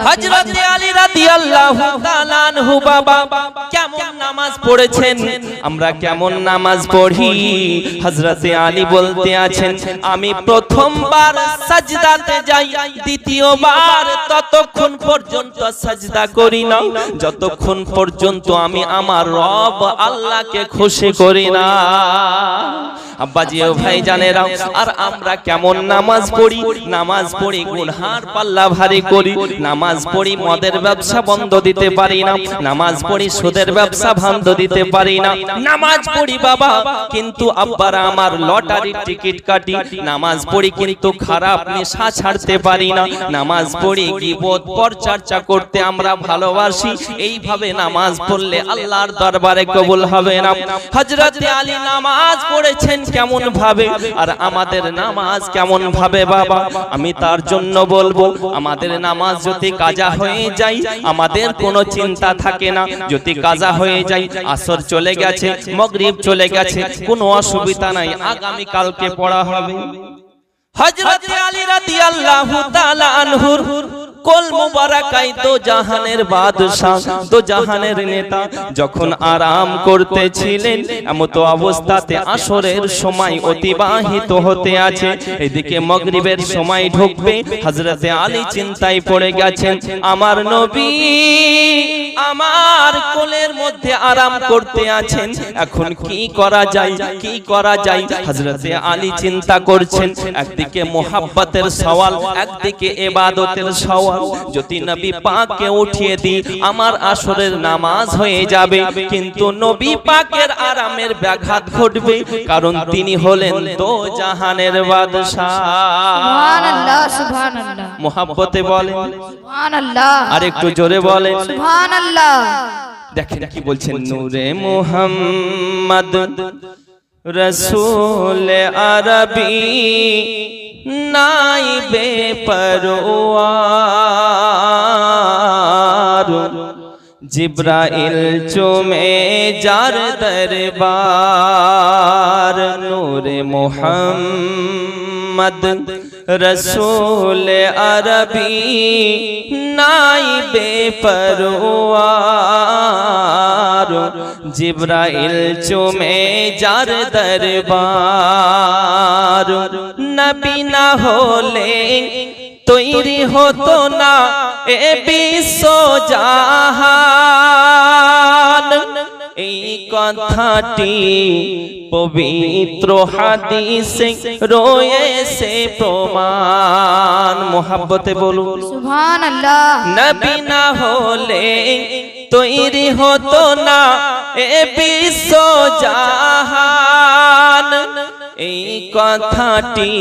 হযরত আলী রাদিয়াল্লাহু তাআলা আনহু বাবা কেমন নামাজ পড়েছেন, আমরা কেমন নামাজ পড়ি। হযরত আলী বলতে আছেন, আমি প্রথমবার সাজদাতে যাই, দ্বিতীয়বার ততক্ষণ পর্যন্ত সাজদা করি না যতক্ষণ পর্যন্ত আমি আমার রব আল্লাহকে খুশি করি না। আব্বাজি ও ভাই জানেরা, আর আমরা কেমন নামাজ পড়ি? নামাজ পড়ি গুনহার পাল্লা ভারী করি, নামাজ পড়ি মদের ব্যবসা বন্ধ দিতে পারি না, নামাজ পড়ি সুদের ব্যবসা বন্ধ দিতে পারি না, নামাজ পড়ি বাবা কিন্তু আব্বারা আমার লটারির টিকিট কাটি, নামাজ পড়ি কিন্তু খারাপ নেশা ছাড়তে পারি না, নামাজ পড়ি গীবত পরচর্চা করতে আমরা ভালোবাসি। এইভাবে নামাজ পড়লে আল্লাহর দরবারে কবুল হবে না। হযরত আলী নামাজ পড়েছেন কেমন ভাবে, আর আমাদের নামাজ কেমন ভাবে বাবা? আমি তার জন্য বলবো, আমাদের নামাজ যদি কাজা হয়ে যায় আমাদের কোনো চিন্তা থাকে না। যদি কাজা হয়ে যায়, আসর চলে গেছে, মাগরিব চলে গেছে, কোনো অসুবিধা নাই, আগামী কালকে পড়া হবে। হযরত আলী রাদিয়াল্লাহু তাআলা আনহুর কোল মুবারাকায় দো জাহানের বাদশা, দো জাহানের নেতা যখন আরাম করতেছিলেন, এমতো অবস্থাতে আসরের সময় অতিবাহিত হতে আছে, এদিকে মাগরিবের সময় ঢুকবে। হযরত আলী চিন্তায় পড়ে গেছেন, আমার নবী আমার কোলের মধ্যে আরাম করতে আছেন, এখন কি করা যায়, কি করা যায়? হযরত আলী চিন্তা করছেন, একদিকে মোহাব্বতের সওয়াল, একদিকে ইবাদতের সওয়াল। যদি নবী পাককে উঠিয়ে দিই আমার আসরের নামাজ হয়ে যাবে, কিন্তু নবী পাকের আরামের ব্যাঘাত ঘটবে, কারণ তিনি হলেন দো জাহানের বাদশা। সুবহানাল্লাহ সুবহানাল্লাহ। মোহাব্বতে বলেন সুবহানাল্লাহ, আর একটু জোরে বলেন সুবহানাল্লাহ। দেখেন কি বলছেন, নূরে মুহাম্মদ রসূল আরবি নাইবে পরওয়ার, জিব্রাইল চুমে যার দরবার। নূরে মুহাম্মদ রসূল আরবি নাইবে পরওয়ার, জিব্রাইল চুমে যার দরবার। নবী না হলে তৈরি হতো না এ বিশ্ব জাহান, এই কথাটি পবিত্র হাদিসে রয়েছে প্রমাণ। মোহাব্বতে বলুন সুবহানাল্লাহ। নবী না হলে তৈরি হতো না এ বিশ্ব জাহান, এই কথাটি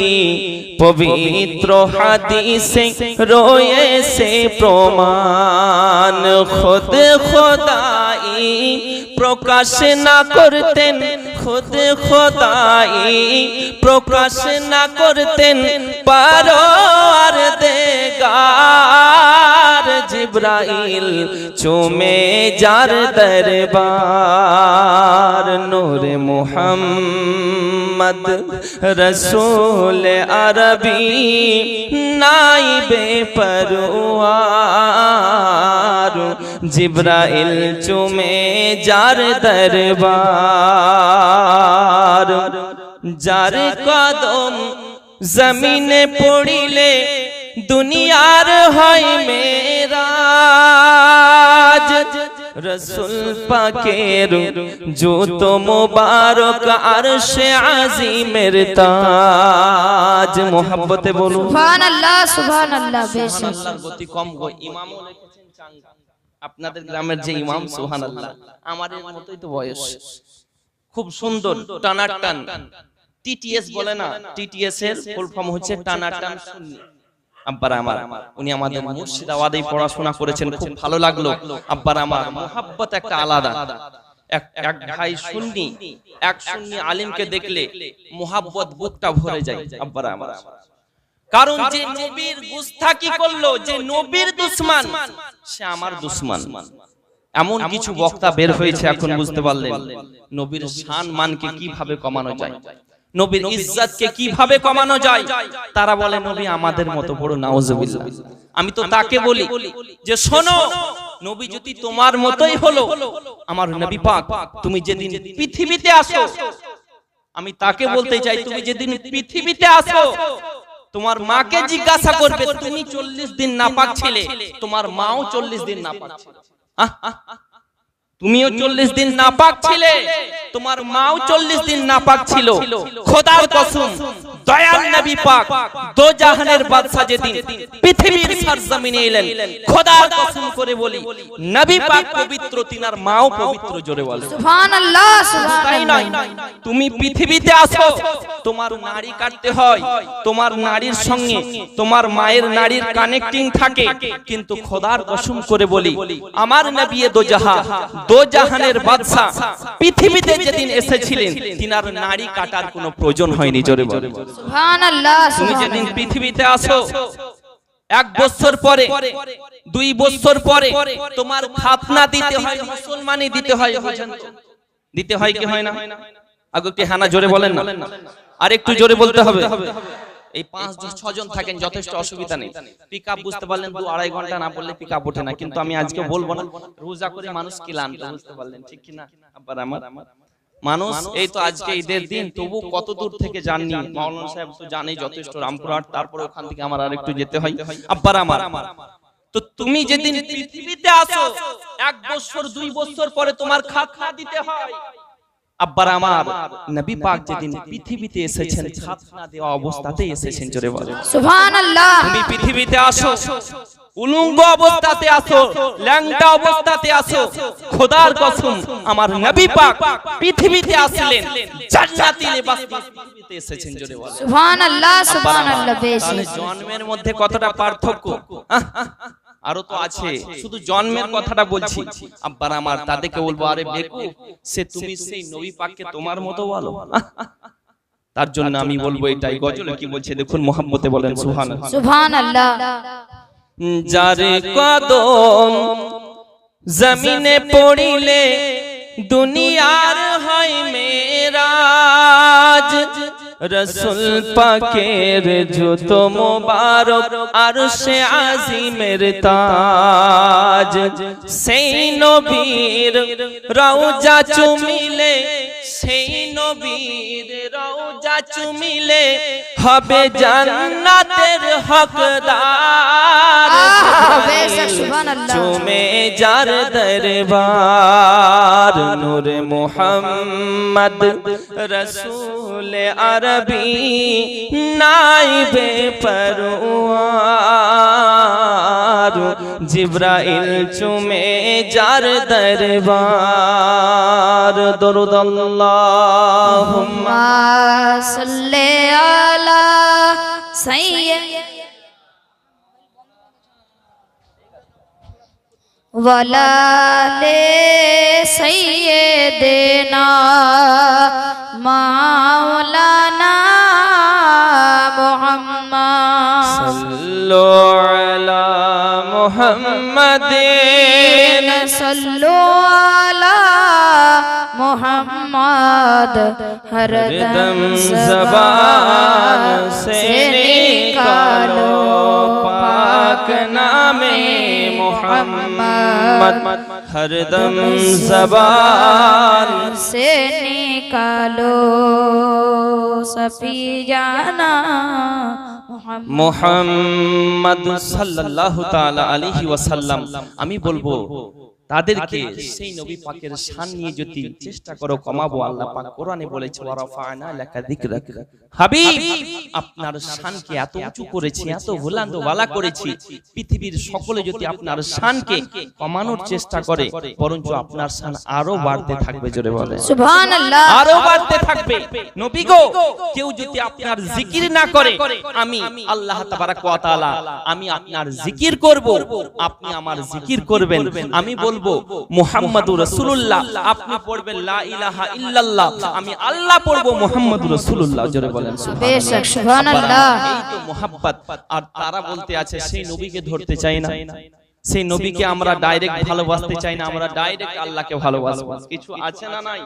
পবিত্র হাদিসে রয়েছে প্রমাণ। খুদ খোদাই প্রকাশ না করতেন, খুদ খোদাই প্রকাশ না করতেন পরওয়ারদিগার, জিব্রাইল চুমে যার দরবার। নূরে মুহাম্মদ রসূল আরবি নাইবে পরওয়ার, জিব্রাইল চুমে যার দরবার। যার কদম জমিনে পড়িলে দুনিয়ার হয় মেরাজ, রসূল পাকের জুতো মোবারক আরশে আজিমের তাজ। মোহাব্বতে বলুন সুবহানাল্লাহ সুবহানাল্লাহ। বেশ আল্লাহর গতি কম গো, ইমামও লিখেছেন চাঙ্গা। আপনাদের গ্রামের যে ইমাম সুবহানাল্লাহ, আমাদের মতোই তো বয়স, খুব সুন্দর টানাটান। টিটিএস বলে না, টিটিএস এর ফুল ফর্ম হচ্ছে টানাটান সুন্নি। আব্বার আমার, উনি আমাদের মুর্শিদাবাদেই পড়াশোনা করেছেন, খুব ভালো লাগলো। আব্বার আমার মোহাব্বত একটা আলাদা। এক ভাই সুন্নি, এক সুন্নি আলিমকে দেখলে মোহাব্বত বুকটা ভরে যায়। আব্বার আমার, কারণ যে নবীর গুস্তাখি করলো, যে নবীর দুশমন, সে আমার দুশমন। এমন কিছু বক্তা বের হয়েছে, এখন বুঝতে পারলেন নবীর শান মানকে কিভাবে কমানো যায়। নবীর ইজ্জতকে কিভাবে কমানো যায়, তারা বলে নবী আমাদের মতো বড়, নাউজুবিল্লাহ। আমি তো তাকে বলি যে শোনো, নবী যদি তোমার মতোই হলো, আমার নবী পাক তুমি যেদিন পৃথিবীতে আসো, আমি তাকে বলতে চাই তুমি যেদিন পৃথিবীতে আসো, তোমার মাকে জিজ্ঞাসা করবে তুমি 40 দিন নাপাক ছিলে, তোমার মাও 40 দিন নাপাক ছিল। তুমিও 40 দিন নাপাক ছিলে, তোমার মাও 40 দিন নাপাক ছিল। খোদার কসম, দয়াল নবী পাক দো জাহানের বাদশা যেদিন পৃথিবীর সরজমিনে এলেন, খোদার কসম করে বলি নবী পাক পবিত্র, তিনার মাও পবিত্র। জোরে বলে সুবহানাল্লাহ, তাই নয়, তুমি পৃথিবীতে আসো, তোমার নারী কাটতে হয়, তোমার নারীর সঙ্গে তোমার মায়ের নারীর কানেক্টিং থাকে, কিন্তু খোদার কসম করে বলি আমার নবী দো জাহানের বাদশা পৃথিবীতে যেদিন এসেছিলেন, তিনার নারী কাটার কোনো প্রয়োজন হয়নি। জোরে বলে সুবহানাল্লাহ। তুমি যেদিন পৃথিবীতে আসো, 1 বছর পরে, 2 বছর পরে তোমার খাতনা দিতে হয়, মুসলমানি দিতে হয়, দিতে হয় কি হয় না? আগে একটু হানা জোরে বলেন না, আর একটু জোরে বলতে হবে। এই 5-6 জন থাকেন, যথেষ্ট অসুবিধা নেই। পিকআপ বুঝতে পারলেন, 2-2.5 ঘন্টা না পড়লে পিকআপ ওঠে না, কিন্তু আমি আজকে বলবো না, রোজা করে মানুষ ক্লান্ত, বুঝতে পারলেন ঠিক কি না? আবার আমার মানুষ এই তো আজকে ঈদের দিন, তবু কত দূর থেকে জাননি, মাওলানা সাহেব তো জানেই যথেষ্ট, রামপুরহাট, তারপরে ওখান থেকে আমার আরেকটু যেতে হয়। আব্বার আমার, তো তুমি যেদিন পৃথিবীতে আসো, 1 বছর 2 বছর পরে তোমার খাতনা দিতে হয়। আব্বার আমার, নবী পাক যেদিন পৃথিবীতে এসেছেন, খাতনা দেওয়া অবস্থাতেই এসেছেন। জোরে বলেন সুবহানাল্লাহ। তুমি পৃথিবীতে আসো, উলঙ্গ অবস্থাতে আসো, ল্যাংটা অবস্থাতে আসো, খোদার কসম আমার নবী পাক পৃথিবীতে আসলেন জান্নাতি লিবাস পৃথিবীতে এসেছেন। জোরে বলেন সুবহানাল্লাহ, সুবহানাল্লাহ। তাহলে জন্মের মধ্যে কতটা পার্থক্য, আরো তো আছে, শুধু জন্মের কথাটা বলছি। আব্বার আমার, তাদেরকে বলবো আরে বেকুফ, সে তুমি সেই নবী পাককে তোমার মতো বলো। তার জন্য আমি বলবো এটাই, গজলে কি বলছে দেখুন, মুহাম্মদে বলেন সুবহানাল্লাহ, সুবহানাল্লাহ। যার কদম জমিনে পড়িলে দুনিয়ার হয় মেরাজ, রসুল পাকের জুত মোবারক আরশে আজিমের তাজ, সেই নবীর রওজা চুমিলে, সেই নবীর রওজা চুমিলে হবে জান্নাতের হকদার। চুমে যার দরবার, নূরে মুহাম্মদ রসূল আরবি নাইবে পরওয়ার, জিবরাইল চুমে যার দরবার। দরুদ আল্লাহুম্মা সাল্লি আলা সাইয়্যিদ ওয়ালালে সাইয়্যিদিনা মাওলানা মুহাম্মদ। সাল্লু আলা মুহাম্মাদিন, সাল্লু আলা মুহাম্মদ, হরদম জবান সে নিকালো পাক নামে মুহাম্মদ, হরদম জবান से निकालो सफियाना মুহাম্মদ সাল্লাল্লাহু তাআলা আলাইহি ওয়াসাল্লাম। আমি বলবো তাদেরকে সেই নবী পাকের শান নিয়ে যদি চেষ্টা করো কমাবো, আল্লাহ পাক কোরআনে বলেছে ওয়ারাফা'না লাকা যিকরাক, হাবিব আপনার শানকে এত উঁচু করেছি, এত বুলন্দ ওয়ালা করেছি, পৃথিবীর সকলে যদি আপনার শানকে কমানোর চেষ্টা করে, বরঞ্চ আপনার শান আরো বাড়তে থাকবে। জোরে বলে সুবহানাল্লাহ। আরো বাড়তে থাকবে। নবী গো, কেউ যদি আপনার জিকির না করে, আমি আল্লাহ তাবারাক ওয়া তাআলা আমি আপনার জিকির করব, আপনি আমার জিকির করবেন। আমি বলবো মুহাম্মাদুর রাসূলুল্লাহ, আপনি পড়বেন লা ইলাহা ইল্লাল্লাহ, আমি আল্লাহ পড়বো মুহাম্মাদুর রাসূলুল্লাহ। জোরে বলেন বেশক সুবহানাল্লাহ। এই তো মুহাব্বত। আর তারা বলতে আছে সেই নবীকে ধরতে চাই না, সেই নবীকে আমরা ডাইরেক্ট ভালোবাসতে চাই না, আমরা ডাইরেক্ট আল্লাহকে ভালোবাসবো। কিছু আছে না নাই?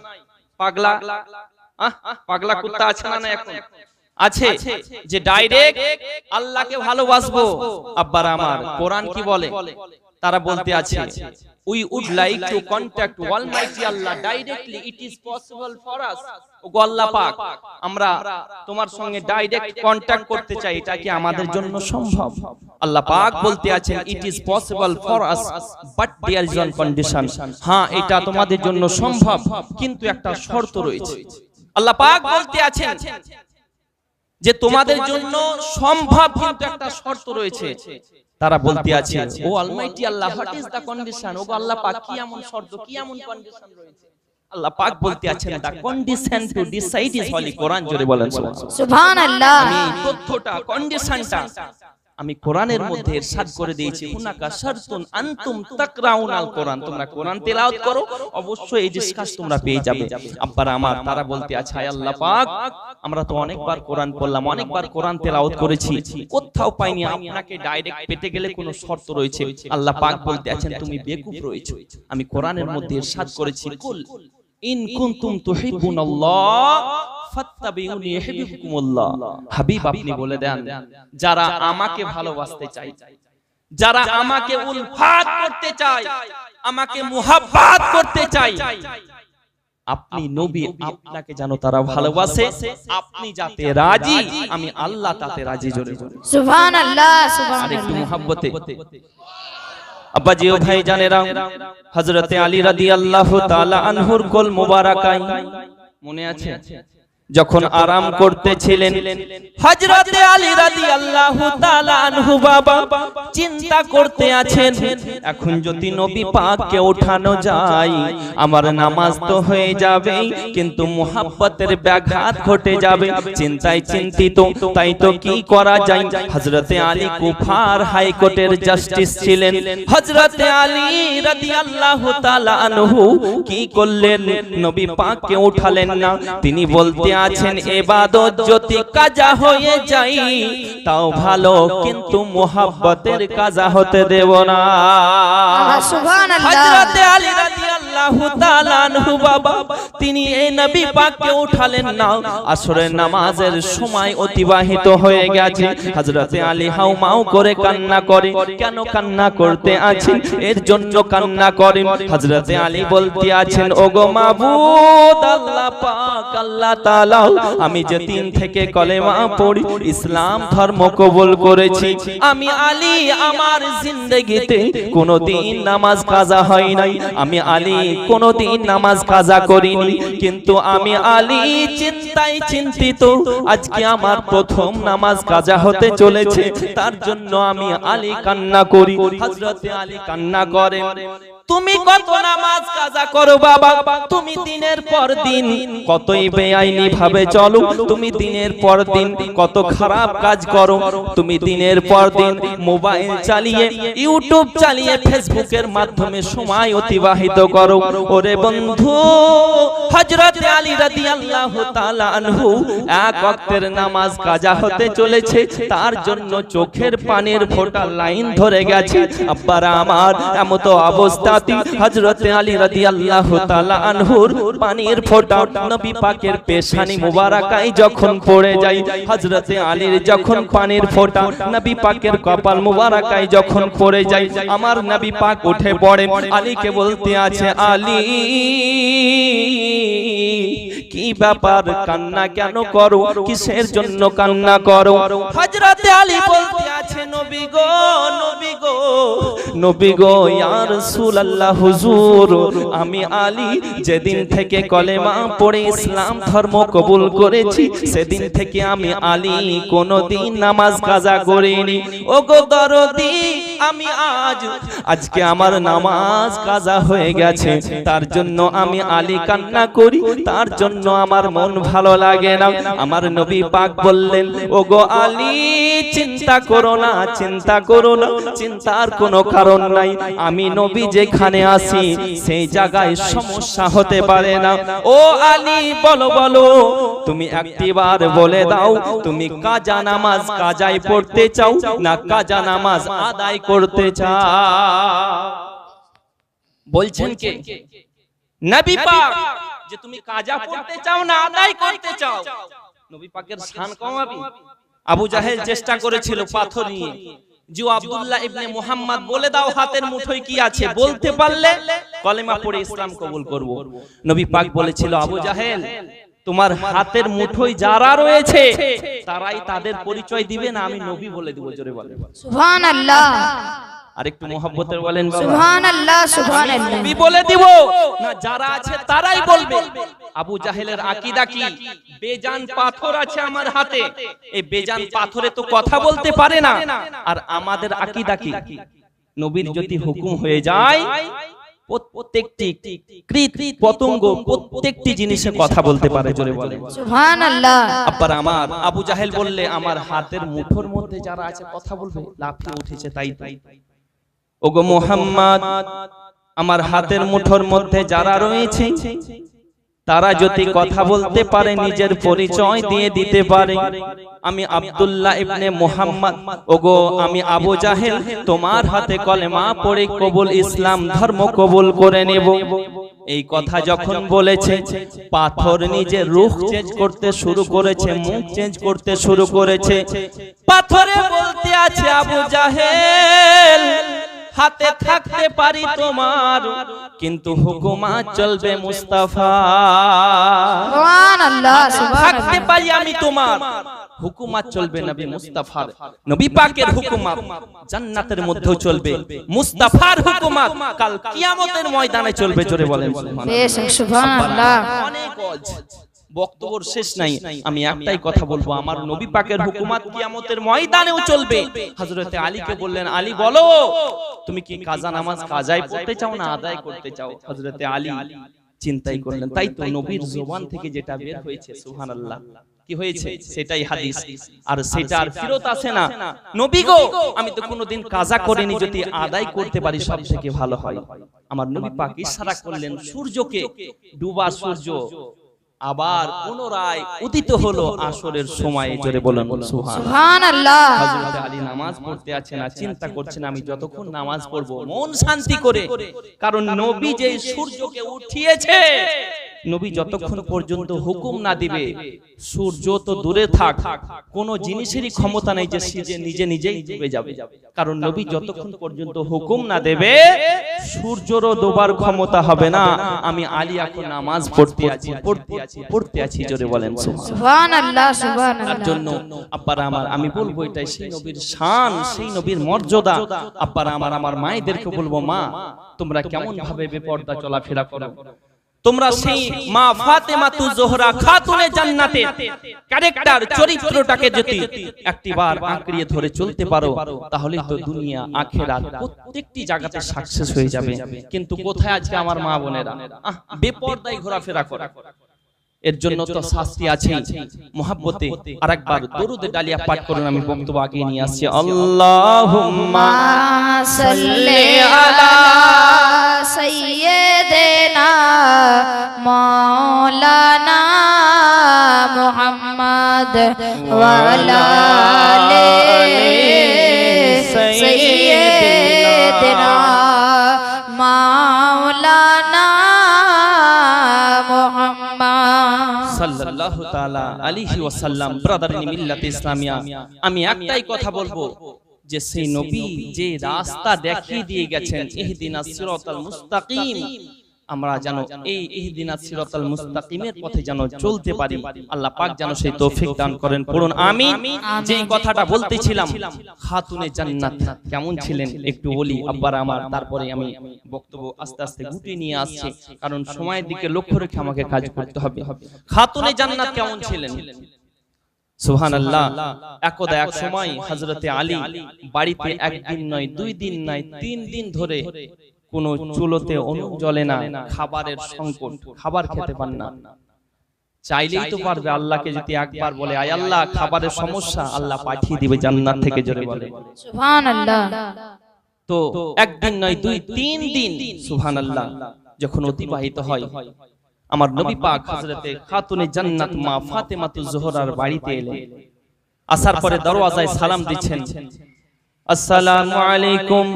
পাগলা পাগলা কুত্তা আছে না এখন আছে যে ডাইরেক্ট আল্লাহকে ভালোবাসবো। আব্বারা আমার কোরআন কি বলে? তারা বলতে আছে we would like to contact almighty Allah directly, it is possible for us। ওগো আল্লাহ পাক, আমরা তোমার সঙ্গে ডাইরেক্ট কন্টাক্ট করতে চাই, এটা কি আমাদের জন্য সম্ভব? আল্লাহ পাক বলতে আছেন it is possible for us but there is one condition। হ্যাঁ, এটা তোমাদের জন্য সম্ভব, কিন্তু একটা শর্ত রয়েছে। আল্লাহ পাক বলতে আছেন যে তোমাদের জন্য সম্ভব, কিন্তু একটা শর্ত রয়েছে। তারা বলতে আছে ও almighty Allah, what is the condition? ও আল্লাহ পাক, কি এমন শর্ত, কি এমন কন্ডিশন রয়েছে? আল্লাহ পাক বলতে আছেন দা কন্ডিশন টু ডিসাইড ইজ হলি কোরআন। জোরে বলেন সুবহানাল্লাহ। আমি তথ্যটা, কন্ডিশনটা আমি কোরআনের মধ্যে ইরশাদ করে দিয়েছি, হুনাকা শারতুন আনতুম তাকরাউনাল কোরআন, তোমরা কোরআন তেলাওয়াত করো, অবশ্যই এই ডিসকাস তোমরা পেয়ে যাবে। আব্বারা আমার, তারা বলতে আছে হায় আল্লাহ পাক, আমরা তো অনেকবার কোরআন পড়লাম, অনেকবার কোরআন তেলাওয়াত করেছি, কোথাও পাইনি আপনাকে ডাইরেক্ট পেতে গেলে কোনো শর্ত রয়েছে। আল্লাহ পাক বলতে আছেন তুমি বেকুফ রয়েছো। আমি কোরআনের মধ্যে ইরশাদ করেছি কুল ইন কুনতুম তুহিব্বুনাল্লাহ ফাত্তাবিউনি ইউহিব্বুকুমুল্লাহ। হাবিব আপনি বলে দেন, যারা আমাকে ভালোবাসতে চায়, যারা আমাকে উলফাত করতে চায়, আমাকে মুহাব্বত করতে চায়, আপনি নবী আপনাকে যেন তারা ভালোবাসে, আপনি যাতে রাজি, আমি আল্লাহ তাতে রাজি। জোরে সুবহানাল্লাহ আর একটু সুবহানাল্লাহ। মুহাব্বতে আব্বাজি ও ভাই জানেরা, হযরতে আলী রাদিয়াল্লাহু তাআলা আনহুর কোল মুবারাকায় মনে আছে যখন আরাম করতেছিলেন, হযরতে আলী রাদিয়াল্লাহু তাআলা আনহু বাবা চিন্তা করতে আছেন, এখন যদি নবী পাককে ওঠানো যায় আমার নামাজ তো হয়ে যাবে, কিন্তু মুহাব্বতের ব্যাঘাত ঘটে যাবে। চিন্তায় চিন্তিত, তাই তো কি করা যায়? হযরতে আলী কুফার হাইকোর্টের জাস্টিস ছিলেন। হযরতে আলী রাদিয়াল্লাহু তাআলা আনহু কি করলেন? নবী পাককে উঠালেন না। তিনি বলতে আছেন ইবাদত যদি কাজা হয়ে যায় তাও ভালো, কিন্তু মুহাব্বতের কাজা হতে দেব না। সুবহানাল্লাহ। হযরতে আলী রাদিয়াল্লাহু তাআলা আনহু বাবা তিনি এই নবী পাককে উঠালেন না। আসরের নামাজের সময় অতিবাহিত হয়ে গেছে। হযরতে আলী হাউমাউ করে কান্না করে। কেন কান্না করতে আছেন? এর জন্য কান্না করেন। হযরতে আলী বলতে আছেন ওগো মাবুদ আল্লাহ পাক, আল্লাহ তাআলা, আমি যে দিন থেকে কলেমা পড়ি, ইসলাম ধর্ম কবুল করেছি, আমি আলী আমার জিন্দেগিতে কোনোদিন নামাজ কাজা হয় নাই, আমি আলী কোনোদিন নামাজ কাজা করিনি, কিন্তু আমি আলী চিন্তায় চিন্তিত, আজকে আমার প্রথম নামাজ কাজা হতে চলেছে, তার জন্য আমি আলী কান্না করি। হযরতে আলী কান্না করেন। তুমি কত নামাজ কাজা করো বাবা, তুমি দিনের পর দিন কতই বেআইনি ভাবে চলো, তুমি দিনের পর দিন কত খারাপ কাজ করো, তুমি দিনের পর দিন মোবাইল চালিয়ে, ইউটিউব চালিয়ে, ফেসবুকের মাধ্যমে সময় অতিবাহিত করো। ওরে বন্ধু, হযরতে আলী রাদিয়াল্লাহু তাআলা আনহু এক ওয়াক্তের নামাজ কাজা হতে চলেছে, তার জন্য চোখের পানির ফোঁটা লাইন ধরে গেছে। আব্বারা আমার, এমতো অবস্থা হযরতে আলী রাদিয়াল্লাহু তাআলা আনহুর পানির ফোঁটা নবী পাকের পেশানি মুবারাকায় যখন পড়ে যায়, হযরতে আলীর যখন পানির ফোঁটা নবী পাকের কপাল মুবারাকায় যখন পড়ে যায়, আমার নবী পাক উঠে পড়েন, আলীকে বলতে আছে আলী কি ব্যাপার, কান্না কেন করো, কিসের জন্য কান্না করো? হযরতে আলী বলতে আছে নবী গো, নবী গো, নবী গো, ইয়া রাসূলুল্লাহ হুজুর, আমি আলী যেদিন থেকে কলেমা পড়ে ইসলাম ধর্ম কবুল করেছি, সেদিন থেকে আমি আলী কোনোদিন নামাজ কাজা করিনি। ওগো দরদি, আমি আজকে আমার নামাজ কাজা হয়ে গেছে, তার জন্য আমি আলী কান্না করি, তার জন্য আমার মন ভালো লাগে না। আমার নবী পাক বললেন ওগো আলী চিন্তা করো না, চিন্তা করো না, চিন্তার কোনো কারণ নাই, আমি নবী যেখানে আসি সেই জায়গায় সমস্যা হতে পারে না। ও আলী বলো বলো, তুমি একটিবার বলে দাও, তুমি কাজা নামাজ কাজায় পড়তে চাও না কাজা নামাজ আদায় করতে চাও? বলছেন কে? নবী পাক যে তুমি কাজা পড়তে চাও না আদায় করতে চাও, নবী পাকের শান কমাবি। আবু জাহেল চেষ্টা করেছিল পাথর নিয়ে, যে আব্দুল্লাহ ইবনে মুহাম্মদ বলে দাও হাতের মুঠোয় কি আছে, বলতে পারলে কলেমা পড়ে ইসলাম কবুল করব। নবী পাক বলেছিল, আবু জাহেল তোমার হাতের মুঠোয় যারা রয়েছে তারাই তাদের পরিচয় দিবে না, আমি নবী বলে দিব। জোরে বলেন সুবহানাল্লাহ। আরেকটু মোহাব্বতের বলেন বাবা, সুবহানাল্লাহ সুবহানাল্লাহ। নবী বলে দিব না, যারা আছে তারাই বলবে। আবু জাহেলের আকীদা কি? বেজান পাথর আছে আমার হাতে, এই বেজান পাথরে তো কথা বলতে পারে না। আর আমাদের আকীদা কি? নবীর যদি হুকুম হয়ে যায় প্রত্যেকটি কীট পতঙ্গ প্রত্যেকটি জিনিসে কথা বলতে পারে। জোরে বলেন সুবহানাল্লাহ। আব্বার আমার আবু জাহেল বললে আমার হাতের মুঠোর মধ্যে যারা আছে কথা বলবে, লাফিয়ে উঠেছে তাই তাই। ওগো মুহাম্মদ, আমার হাতের মুঠোর মধ্যে যারা রয়েছে তারা যদি কথা বলতে পারে, নিজের পরিচয় দিয়ে দিতে পারে, আমি আব্দুল্লাহ ইবনে মুহাম্মদ, ওগো আমি আবু জাহেল তোমার হাতে কলেমা পড়ে কবুল ইসলাম ধর্ম কবুল করে নেব। এই কথা যখন বলেছে, পাথর নিজে রূহ চেঞ্জ করতে শুরু করেছে, মুখ চেঞ্জ করতে শুরু করেছে। পাথরে বলতে আছে, আবু জাহেল হাতে থাকতে পারি তোমার, কিন্তু হুকুমাত চলবে মুস্তাফা। সুবহানাল্লাহ সুবহানাল্লাহ। থাকতে পারি আমি তোমার, হুকুমাত চলবে নবী মুস্তাফার। নবী পাকের হুকুমাত জান্নাতের মধ্যেও চলবে, মুস্তাফার হুকুমাত কাল কিয়ামতের ময়দানে চলবে। জোরে বলেন বেশ সুবহানাল্লাহ। অনেক বক্তব্য শেষ নাই, আমি একটাই কথা বলবো, আমার নবী পাকের হুকুমাত কিয়ামতের ময়দানেও চলবে। হযরতে আলীকে বললেন, আলী বলো তুমি কি কাজা নামাজ কাজায় পড়তে চাও না আদায় করতে চাও? হযরতে আলী চিন্তাই করলেন, তাই তো নবীর জবান থেকে যেটা বের হয়েছে সুবহানাল্লাহ কি হয়েছে সেটাই হাদিস, আর সেটা আর ফেরত আসে না। নবী গো আমি তো কোনোদিন কাজা করিনি, যদি আদায় করতে পারি সব থেকে ভালো হয়। আমার নবী পাক ইশারা করলেন সূর্যকে, ডুবা সূর্য আবার পুনরায় উদিত হলো আসরের সময়। জোরে বলেন সুবহানাল্লাহ। হযরত আলী নামাজ পড়তে আছেন আর চিন্তা করছেন, আমি যতক্ষণ নামাজ পড়ব মন শান্তি করে, কারণ নবী যে সূর্যকে উঠিয়েছে, নবী যতক্ষণ পর্যন্ত হুকুম না দিবে সূর্য তো দূরে থাক, কোন জিনিসেরই ক্ষমতা নেই যে সে নিজে নিজেই ডুবে যাবে। কারণ নবী যতক্ষণ পর্যন্ত হুকুম না দেবে সূর্যেরও ডোবার ক্ষমতা হবে না। আমি আলী এখন নামাজ পড়তে আছি, পড়তে আছি। জোরে বলেন সুবহানাল্লাহ সুবহানাল্লাহ। তার জন্য আব্বারা আমার আমি বলবো, এটাই সেই নবীর শান, সেই নবীর মর্যাদা। আব্বারা আমার মায়েদেরকে বলবো, মা তোমরা কেমন ভাবে বেপরদা চলাফেরা করো, তোমরা সেই মা ফাতেমাতু জোহরা খাতুনে জান্নাতের ক্যারেক্টার চরিত্রটাকে যদি একটিবার আঁকড়িয়ে ধরে চলতে পারো, তাহলে তো দুনিয়া আখিরাত প্রত্যেকটি জায়গাতে সাকসেস হয়ে যাবে। কিন্তু কোথায় আজকে আমার মা বোনেরা বেপরদায় ঘোরাফেরা করে, এর জন্য তো শাস্তি আছে। মুহাব্বতে আরেকবার দরুদে ডালিয়া পাঠ করুন, আমি বক্তব্য আগে নিয়ে আসছি। আল্লাহুম্মা সাল্লি আলা সাইয়্যিদিনা মাওলানা মুহাম্মদ ওয়া আলা আলি সাইয়্যিদিনা মাওলানা মুহাম্মদ সাল্লাল্লাহু তাআলা আলাইহি ওয়াসাল্লাম। ব্রাদার ইন মিল্লাত ইসলামিয়া, আমি একটাই কথা বলবো যে সেই নবী যে রাস্তা দেখিয়ে দিয়ে গেছেন, ইহদিনাস সিরাতাল মুস্তাকিম, আমরা যেন এই ইহদিনাস সিরাতাল মুস্তাকিমের পথে যেন চলতে পারি। আল্লাহ পাক যেন সেই তৌফিক দান করেন, পড়ুন আমিন। যেই কথাটা বলতেছিলাম, খাতুনে জান্নাত কেমন ছিলেন একটু বলি আব্বারা আমার, তারপরে আমি বক্তব্য আস্তে আস্তে গুটিয়ে নিয়ে আসছি, কারণ সময়ের দিকে লক্ষ্য রেখে আমাকে কাজ করতে হবে। খাতুনে জান্নাত কেমন ছিলেন? সুবহানাল্লাহ। একদা এক সময় হযরতে আলী বাড়িতে একদিন নয়, 2 দিন নয়, 3 দিন ধরে কোন চুলোতে অনু জ্বলে না, খাবারের সংকট, খাবার খেতে পান না। চাইলেই তো পারবে, আল্লাহকে যদি একবার বলে আয় আল্লাহ খাবারের সমস্যা, আল্লাহ পাঠিয়ে দিবে জান্নাত থেকে। জোরে বলে সুবহানাল্লাহ। তো একদিন নয় 2-3 দিন সুবহানাল্লাহ যখন অতিবাহিত হয়, আমার নবী পাক হযরতে খাতুনে জান্নাত মা ফাতেমাতু জোহরার বাড়িতে এলেন। আসার পরে দরওয়াজায় সালাম দিচ্ছেন, আসসালামু আলাইকুম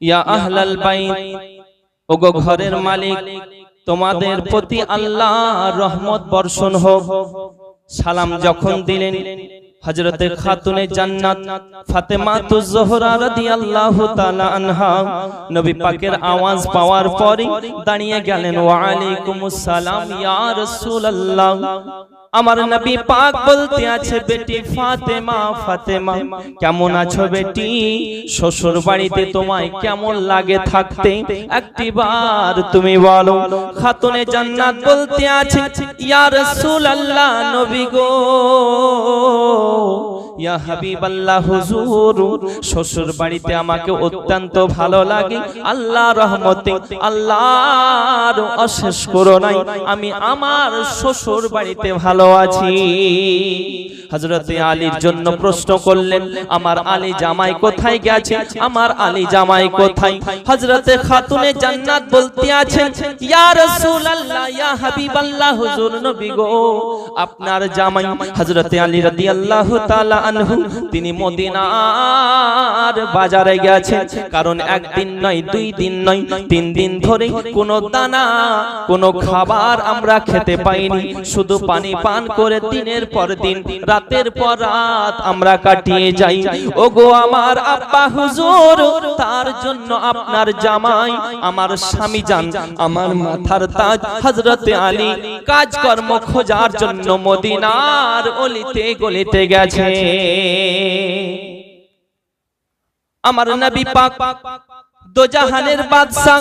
ইয়া আহলাল বাইত, ওগো ঘরের মালিক তোমাদের প্রতি আল্লাহ রহমত বর্ষণ হোক। সালাম যখন দিলেন হযরতে খাতুনে জান্নাত ফাতেমাতুজ জোহরা রাদিয়াল্লাহু তাআলা আনহা নবী পাকের আওয়াজ পাওয়ার পরে দাঁড়িয়ে গেলেন, ওয়া আলাইকুমুস সালাম ইয়া রাসূলুল্লাহ। আমার নবী পাক বলতে আছে, বেটি ফাতেমা, ফাতেমা কেমন আছো বেটি? শ্বশুর বাড়িতে তোমায় কেমন লাগে থাকতে একটিবার তুমি বলো। খাতুনে জান্নাত বলতে আছে, ইয়া রাসূলুল্লাহ, নবী গো, ইয়া হাবিবাল্লাহ হুজুর, শ্বশুর বাড়িতে আমাকে অত্যন্ত ভালো লাগে। আল্লাহ রহমতে, আল্লাহর অশেষ করুণায় আমি আমার শ্বশুর বাড়িতে ভালো আছি। হযরতে আলীর জন্য প্রশ্ন করলেন, আমার আলী জামাই কোথায় গেছে? আমার আলী জামাই কোথায়? হযরতে খাতুনে জান্নাত বলতে আছেন, ইয়া রাসূলুল্লাহ, ইয়া হাবিবাল্লাহ হুজুর, নবী গো, আপনার জামাই হযরতে আলী রাদিয়াল্লাহু তাআলা আনহু তিনি মদিনার বাজারে গেছেন। কারণ একদিন নয়, দুই দিন নয়, 3 দিন ধরে কোনো দানা কোনো খাবার আমরা খেতে পাইনি, শুধু পানি পান করে দিনের পর দিন, রাতের পর রাত আমরা কাটিয়ে যাই। ওগো আমার আব্বা হুজুর, তার জন্য আপনার জামাই, আমার স্বামী জান, আমার মাথার তাজ হযরতে আলী কাজকর্ম খোঁজার জন্য মদিনার অলিতে গলিতে গেছে। আমার নবী পাক দোজাহানের বাদশা,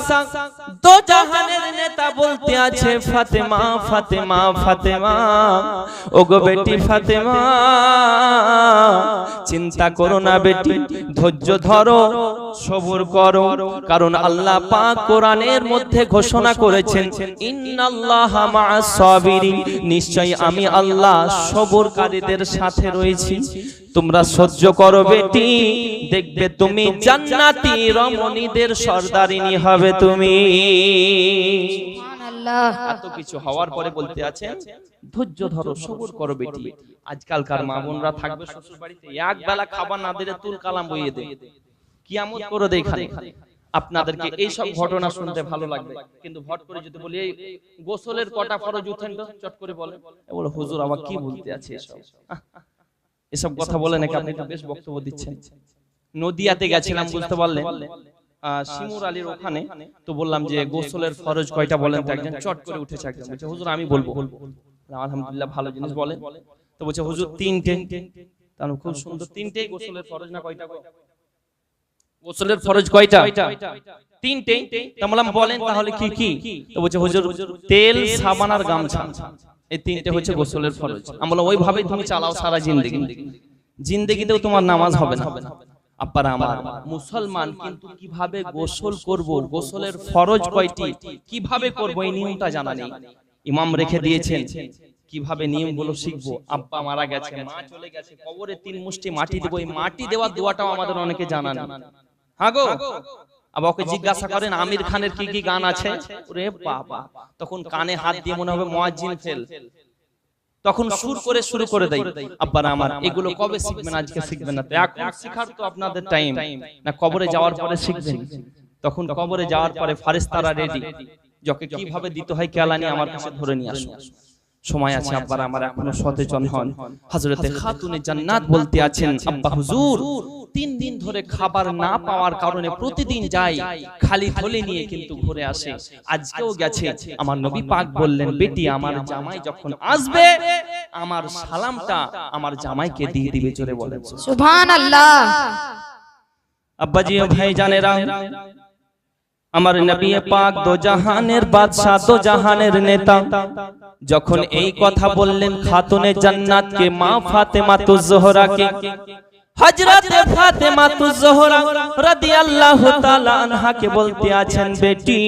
দোজাহানের নেতা বলতে আছে, ফাতেমা, ফাতেমা, ফাতেমা, ওগো বেটি ফাতেমা, চিন্তা করো না বেটি, ধৈর্য ধরো, সবর করো। কারণ আল্লাহ পাক কোরআনের মধ্যে ঘোষণা করেছেন, ইন্নাল্লাহা মা'আস সাবিরিন, নিশ্চয়ই আমি আল্লাহ সবরকারীদের সাথে রয়েছি। তোমরা সহ্য করো বেটি, দেখবে তুমি জান্নাতি রমণীদের সর্দারিনী হবে তুমি। সুবহানাল্লাহ। এত কিছু হওয়ার পরে বলতে আছেন, ধৈর্য ধরো, সবর করো বেটি। আজকালকার মা বোনরা থাকবে শ্বশুর বাড়িতে, এক বেলা খাবার না দিলে তুল কালাম বইয়ে দেয়, কিয়ামত করে দেয় এখানে। আপনাদেরকে এই সব ঘটনা শুনতে ভালো লাগবে, কিন্তু ভট করে যদি বলি এই গোসলের কটা ফরজ উঠেন তো চট করে বলে, বলে হুজুর আবার কি বলতে আছে এসব, এসব কথা বলে নাকি? আপনি তো বেশ বক্তব্য দিচ্ছেন। নদিয়াতে গেছিলাম, বুঝতে পারলেন, শিমুর আলীর ওখানে, তো বললাম যে গোসলের ফরজ কয়টা বলেন, তো একজন চট করে উঠেছে, একজন বলছে হুজুর আমি বলবো। আলহামদুলিল্লাহ, ভালো জিনিস বলেন। তো বলছে হুজুর 3টে, তাহলে খুব সুন্দর, 3টেই গোসলের ফরজ না কয়টা? গোসলের ফরজ কয়টা? 3টে। তা বললাম বলেন তাহলে কি কি? তো বলছে হুজুর তেল, সাবান আর গামছা, এই 3টে হচ্ছে গোসলের ফরজ। আমি বললাম ওইভাবেই তুমি চালাও সারা জিন্দেগি, জিন্দেগিতেও তোমার নামাজ হবে না। আব্বারা আমার, মুসলমান কিন্তু কিভাবে গোসল করব, গোসলের ফরজ কয়টি, কিভাবে করব, এই নিয়মটা জানা নেই। ইমাম রেখে দিয়েছেন, কিভাবে নিয়মগুলো শিখবো। আব্বা মারা গেছে, মা চলে গেছে, কবরে 3 মুষ্টি মাটি দেব, এই মাটি দেওয়ার দোয়াটাও আমাদের অনেকে জানা নেই। হ্যাঁ গো, আবার ওকে জিজ্ঞাসা করেন আমির খানের কি কি গান আছে, ওরে বাবা, তখন কানে হাত দিয়ে মনে হবে মুয়াজ্জিন ফেল, তখন সুর করে শুরু করে দেয়। আব্বারা আমার, এগুলো কবে শিখবেন? আজকে শিখবেন না, তো এখন শেখার তো আপনাদের টাইম না, কবরে যাওয়ার পরে শিখবেন। তখন কবরে যাওয়ার পরে ফারেশতারা রেডি, যাকে কিভাবে দিতে হয় কেলানি আমার কাছে ধরে নিয়ে আসুন। সময় আছে আব্বারা আমার, এখনো সচেতন হন। হযরতে খাতুনে জান্নাত বলতে আছেন, আব্বা হুজুর 3 দিন ধরে খাবার না পাওয়ার কারণে প্রতিদিন যাই, খালি থলে নিয়ে কিন্তু ঘুরে আসে। আজকেও গেছে। আমার নবী পাক বললেন, বেটি আমার জামাই যখন আসবে, আমার সালামটা আমার জামাইকে দিয়ে দিবে। জোরে বলেন সুবহানাল্লাহ। আব্বাজি ও ভাইজানেরা, আমার নবী পাক দোজাহানের বাদশা, দোজাহানের নেতা, যখন এই কথা বললেন খাতুনে জান্নাতকে, মা ফাতেমাতুজ জোহরাকে, হযরতে ফাতেমাতুজ জোহরা রাদিয়াল্লাহু তাআলা আনহাকে বলতে আছেন, বেটি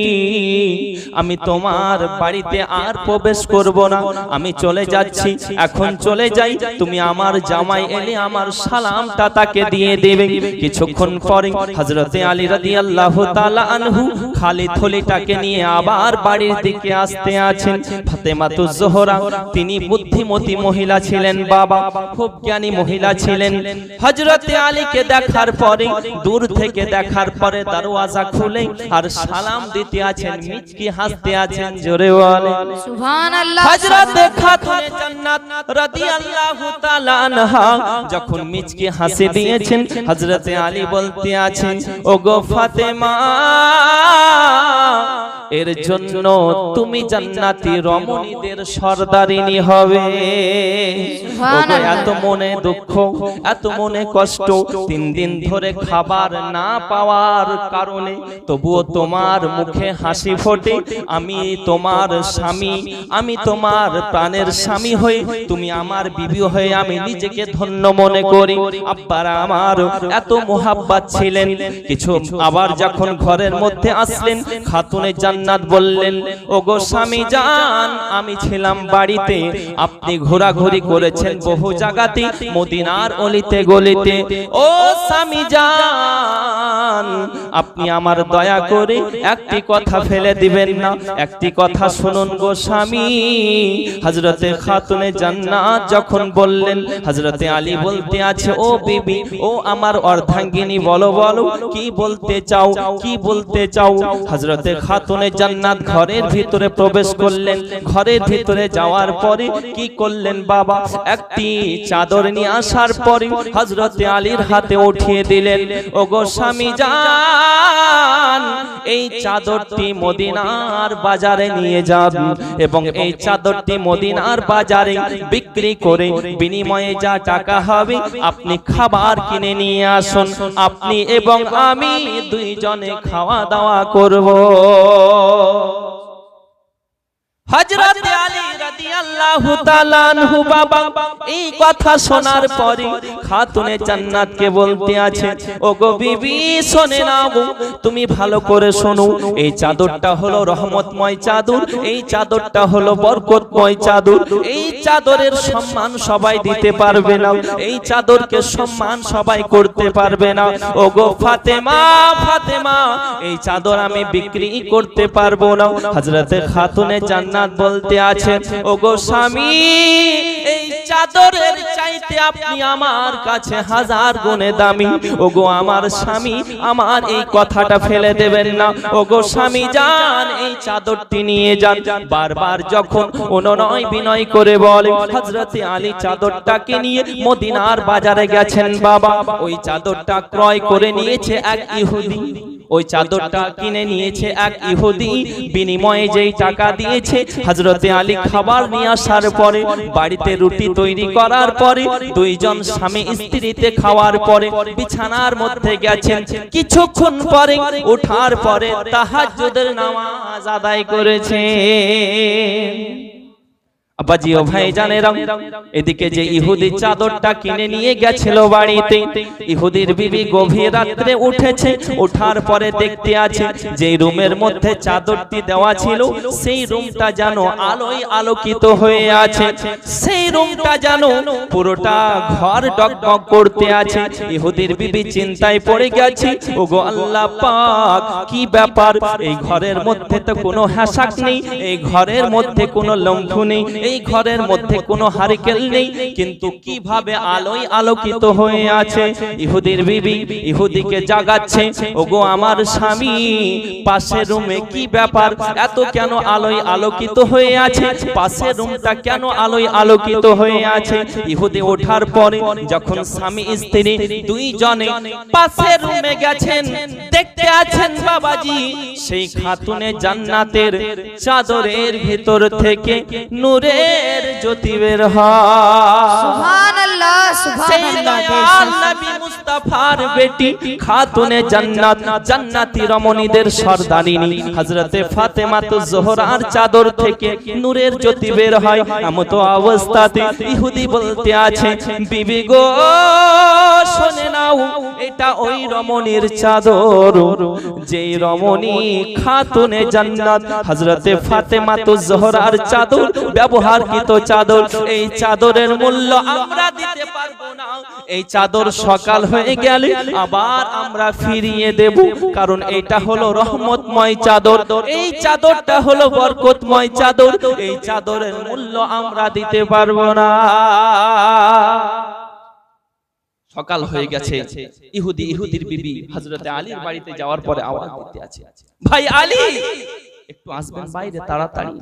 আমি তোমার বাড়িতে আর প্রবেশ করব না, আমি চলে যাচ্ছি, এখন চলে যাই, তুমি আমার জামাই এলে আমার সালামটা তাকে দিয়ে দেবে। কিছুক্ষণ পরে হযরতে আলী রাদিয়াল্লাহু তাআলা আনহু খালি থলিটাকে নিয়ে আবার বাড়ির দিকে আসতে আছেন। ফাতেমাতুজ জোহরা তিনি বুদ্ধিমতী মহিলা ছিলেন, বাবা খুব জ্ঞানী মহিলা ছিলেন। হযরতে আলীকে দেখার পরে, দূর থেকে দেখার পরে দরওয়াজা খুলে আর সালাম দিতে আছেন, মিচকি হাসতে আছেন, জোরে বলেন সুবহানাল্লাহ। হযরতে খাতুনে জান্নাত রাদিয়াল্লাহু তাআলা আনহা যখন মিচকি হাসি দিয়েছেন, হযরতে আলী বলতে আছেন, ওগো ফাতেমা, এর জন্য তুমি জান্নাতি রমণীদের সরদারিনী হবে। ওগো এত মনে দুঃখ, এত মনে কষ্ট, 3 দিন ধরে খাবার না পাওয়ার কারণে তবুও তোমার মুখে হাসি ফোটে। আমি তোমার স্বামী, আমি তোমার প্রাণের স্বামী হয়ে, তুমি আমার বিবি হয়ে আমি নিজেকে ধন্য মনে করি। আব্বারা আমার এত মোহাব্বত ছিলেন। কিছু আবার যখন ঘরের মধ্যে আসলেন, খাতুনে জান্নাত বললেন, ওগো স্বামী জান, আমি ছিলাম বাড়িতে, আপনি ঘোরাঘুরি করেছেন বহু জায়গাতে, মদিনার অলিতে গলিতে। ও স্বামী জান, আপনি আমার দয়া করে একটি কথা ফেলে দিবেন না, একটি কথা শুনুন গো স্বামী। হযরতে খাতুনে জান্নাত যখন বললেন, হযরতে আলী বলতে আছে, ও বিবি, ও আমার অর্ধাঙ্গিনী, বলো বলো কি বলতে চাও, কি বলতে চাও। হযরতে খাতুনে জান্নাত ঘরের ভিতরে প্রবেশ করলেন। ঘরের ভিতরে যাওয়ার পরে কি করলেন বাবা, একটি চাদর নিয়ে আসার পরে হযরতে আলীর হাতে উঠিয়ে দিলেন। ওগো স্বামী জান, এই চাদরটি মদিনার বাজারে নিয়ে যান এবং এই চাদরটি মদিনার বাজারে বিক্রি করে বিনিময়ে যা টাকা হবে আপনি খাবার কিনে নিয়ে আসুন, আপনি এবং আমি দুইজনে খাওয়া দাওয়া করব। হযরতে আলী রাদিয়াল্লাহু তাআলা আনহু বাবা এই কথা শোনার পরে খাতুনে জান্নাতকে বলতে আছে, ওগো বিবি শুনে নাও, তুমি ভালো করে শোনো, এই চাদরটা হলো রহমতময় চাদর, এই চাদরটা হলো বরকতময় চাদর। এই চাদরের সম্মান সবাই দিতে পারবে না, এই চাদরকে সম্মান সবাই করতে পারবে না। ওগো ফাতেমা, ফাতেমা, এই চাদর আমি বিক্রি করতে পারবো না। হযরতে খাতুনে জান্নাত বলতে আছে, ওগো স্বামী, এই চাদরের চাইতে আপনি আমার কাছে 1000 গুণে দামি। ওগো আমার স্বামী, আমার এই কথাটা ফেলে দেবেন না। ওগো স্বামী জান, এই চাদরটি নিয়ে যান। বারবার যখন অনুনয় বিনয় করে বলে, হযরতে আলী চাদরটাকে নিয়ে মদিনার বাজারে গেছেন বাবা। ওই চাদরটা ক্রয় করে নিয়েছে এক ইহুদি, ওই চাদরটা কিনে নিয়েছে এক ইহুদি, বিনিময়ে যেই টাকা দিয়েছে হযরতে আলী খাবার নিয়ে আসার পরে, বাড়িতে রুটি তৈরি করার পরে, দুইজন স্বামী স্ত্রীতে খাওয়ার পরে বিছানার মধ্যে গেছেন। কিছুক্ষণ পরে ওঠার পরে তাহাজ্জুদের নামাজ আদায় করেছে। আব্বাজি ও ভাইজানেরা, এদিকে যে ইহুদি চাদরটা কিনে নিয়ে গেছিল বাড়িতে, ইহুদির বিবি গভীর রাত্রে উঠেছে। ওঠার পরে দেখতে আছে যে রুমের মধ্যে চাদরটি দেওয়া ছিল, সেই রুমটা যেন আলোয় আলোকিত হয়ে আছে, সেই রুমটা যেন পুরোটা ঘর ডগমগ করতে আছে। ইহুদির বিবি চিন্তায় পড়ে গেছে, ওগো আল্লাহ পাক, কি ব্যাপার, এই ঘরের মধ্যে তো কোনো হাসাক নেই, এই ঘরের মধ্যে কোনো লম্ফু নেই, এই ঘরের মধ্যে কোনো হারিকেল নেই, কিন্তু কিভাবে আলোয় আলোকিত হয়ে আছে। ইহুদির বিবি ইহুদিকে জাগাচ্ছে, ওগো আমার স্বামী, পাশের রুমে কি ব্যাপার, এত কেন আলোয় আলোকিত হয়ে আছে, পাশের রুমটা কেন আলোয় আলোকিত হয়ে আছে। ইহুদি ওঠার পরে যখন স্বামী স্ত্রী দুইজনে পাশের রুমে গেছেন, দেখতে আছেন বাবাজি সেই খাতুনে জান্নাতের চাদরের ভিতর থেকে নূরের জ্যোতি বের হয়। সুবহানাল্লাহ, সুবহানাল্লাহ। নবী মুস্তাফার বেটি খাতুনে জান্নাত, জান্নাতি রমণীদের সরদারিনী হযরতে ফাতেমাতুজ জোহরার চাদর থেকে নূরের জ্যোতি বের হয়। এমতো অবস্থাতে ইহুদি বলতে আছে, বিবি গো শুনে নাও, এটা ওই রমণীর চাদর, যেই রমণী খাতুনে জান্নাত হযরতে ফাতেমাতুজ জোহরার চাদর, ব্যবহারকৃত চাদর। এই চাদরের মূল্য আমরা দিতে পারবো না, এই চাদর সকাল হয়ে গেলে আবার আমরা ফিরিয়ে দেব, কারণ এটা হলো রহমতময় চাদর, এই চাদরটা হলো বরকতময় চাদর, এই চাদরের মূল্য আমরা দিতে পারবো না। সকাল হয়ে গেছে, ইহুদির বিবি হযরতে আলীর বাড়িতে যাওয়ার পরে আওয়াজ দিতে আছে, ভাই আলী একটু আসবেন বাইরে তাড়াতাড়ি।